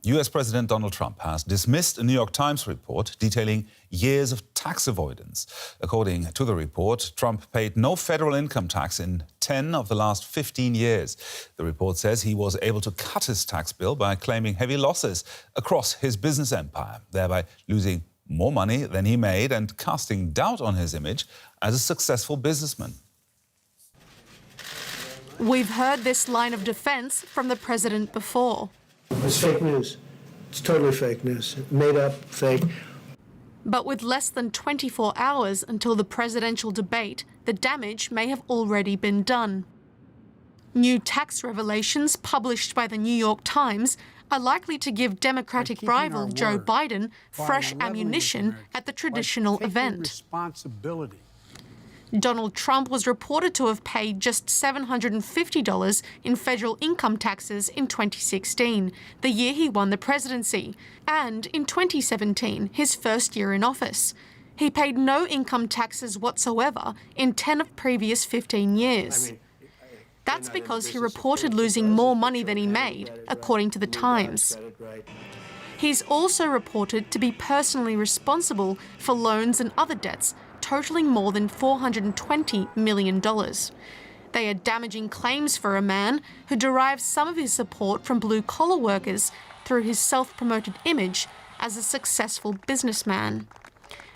US President Donald Trump has dismissed a New York Times report detailing years of tax avoidance. According to the report, Trump paid no federal income tax in 10 of the last 15 years. The report says he was able to cut his tax bill by claiming heavy losses across his business empire, thereby losing more money than he made and casting doubt on his image as a successful businessman. We've heard this line of defense from the president before. It's fake news. It's totally fake news. Made up, fake. But with less than 24 hours until the presidential debate, the damage may have already been done. New tax revelations published by the New York Times are likely to give Democratic rival Joe Biden fresh ammunition at the traditional event. Donald Trump was reported to have paid just $750 in federal income taxes in 2016, the year he won the presidency, and in 2017, his first year in office. He paid no income taxes whatsoever in 10 of previous 15 years. That's because he reported losing more money than he made, according to the Times. He's also reported to be personally responsible for loans and other debts totaling more than $420 million. They are damaging claims for a man who derives some of his support from blue-collar workers through his self-promoted image as a successful businessman.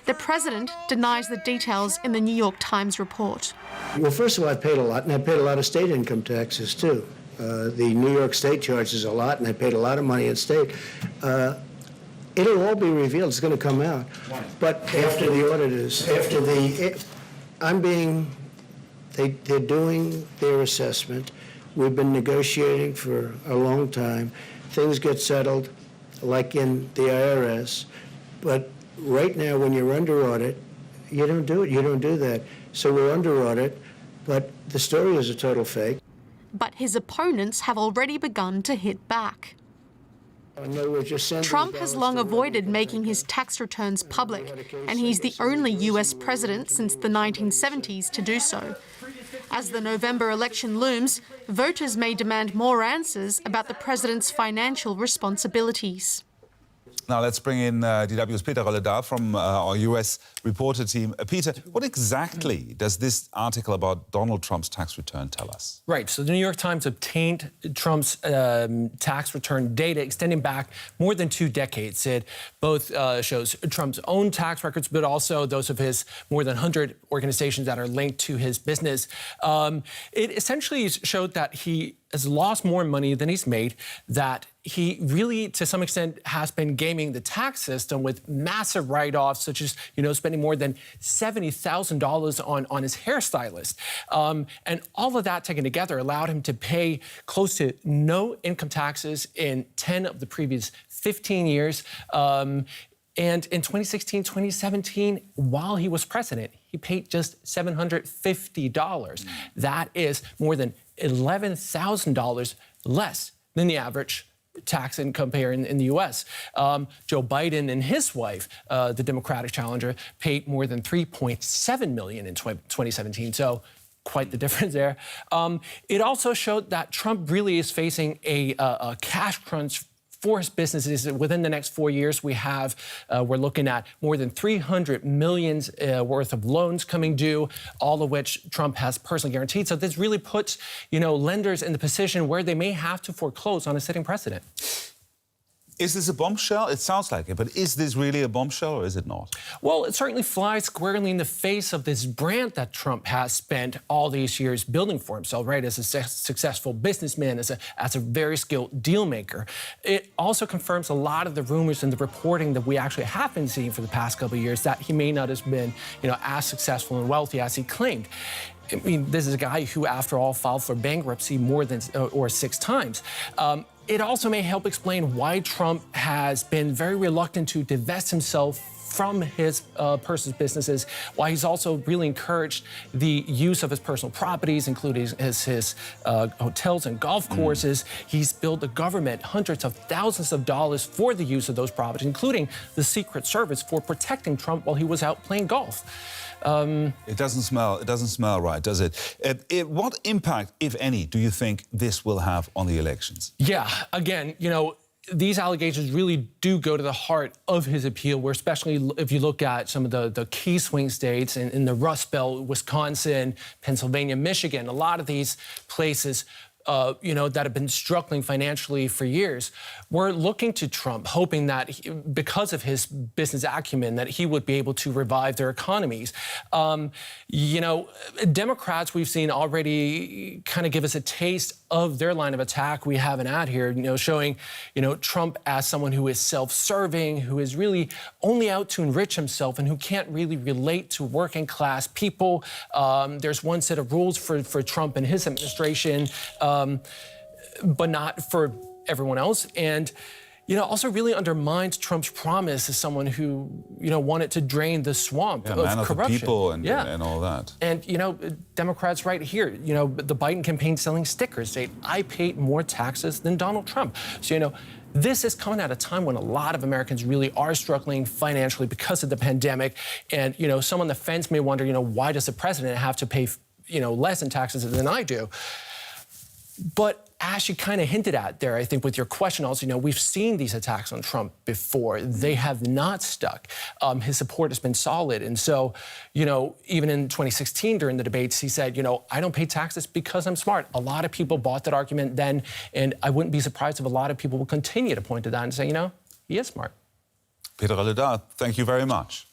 The president denies the details in the New York Times report. Well, first of all, I paid a lot, and I paid a lot of state income taxes, too. The New York state charges a lot, and I paid a lot of money in state. It'll all be revealed. It's going to come out. But after the auditors, they're doing their assessment. We've been negotiating for a long time. Things get settled, like in the IRS. But right now, when you're under audit, you don't do it. You don't do that. So we're under audit, but the story is a total fake. But his opponents have already begun to hit back. Trump has long avoided making his tax returns public, and he's the only US president since the 1970s to do so. As the November election looms, voters may demand more answers about the president's financial responsibilities. Now let's bring in DW's Peter Rolledal from our US reporter team. Peter, what exactly does this article about Donald Trump's tax return tell us? Right, so the New York Times obtained Trump's tax return data extending back more than 2 decades. It both shows Trump's own tax records, but also those of his more than 100 organizations that are linked to his business. It essentially showed that he has lost more money than he's made, that he really, to some extent, has been gaming the tax system with massive write-offs, such as, spending more than $70,000 on his hairstylist. And all of that taken together allowed him to pay close to no income taxes in 10 of the previous 15 years. And in 2016, 2017, while he was president, he paid just $750. That is more than $11,000 less than the average tax income payer in the U.S. Joe Biden and his wife, the Democratic challenger, paid more than $3.7 million in 2017. So quite the difference there. It also showed that Trump really is facing a cash crunch for his businesses. Within the next 4 years, we're looking at more than $300 million worth of loans coming due, all of which Trump has personally guaranteed. So this really puts, lenders in the position where they may have to foreclose on a sitting president. Is this a bombshell? It sounds like it, but is this really a bombshell or is it not? Well, it certainly flies squarely in the face of this brand that Trump has spent all these years building for himself, right? As a successful businessman, as a very skilled deal maker. It also confirms a lot of the rumors and the reporting that we actually have been seeing for the past couple of years that he may not have been, as successful and wealthy as he claimed. I mean, this is a guy who, after all, filed for bankruptcy more than 6 times. It also may help explain why Trump has been very reluctant to divest himself from his personal businesses, why he's also really encouraged the use of his personal properties, including his hotels and golf courses. He's billed the government hundreds of thousands of dollars for the use of those properties, including the Secret Service for protecting Trump while he was out playing golf. It doesn't smell right, does it? What impact, if any, do you think this will have on the elections? Yeah, again, these allegations really do go to the heart of his appeal, where especially if you look at some of the key swing states in the Rust Belt, Wisconsin, Pennsylvania, Michigan, a lot of these places that have been struggling financially for years, were looking to Trump, hoping that because of his business acumen, that he would be able to revive their economies. Democrats we've seen already kind of give us a taste of their line of attack. We have an ad here, showing, Trump as someone who is self-serving, who is really only out to enrich himself and who can't really relate to working class people. There's one set of rules for Trump and his administration, but not for everyone else. And, also really undermines Trump's promise as someone who, wanted to drain the swamp of man corruption. Of the people and all that. And, Democrats right here, the Biden campaign selling stickers say, I paid more taxes than Donald Trump. So, this is coming at a time when a lot of Americans really are struggling financially because of the pandemic. And, some on the fence may wonder, why does the president have to pay, less in taxes than I do? But as you kind of hinted at there, I think with your question also, we've seen these attacks on Trump before. They have not stuck. His support has been solid. And so, even in 2016 during the debates, he said, I don't pay taxes because I'm smart. A lot of people bought that argument then, and I wouldn't be surprised if a lot of people will continue to point to that and say, he is smart. Peter Aleda, thank you very much.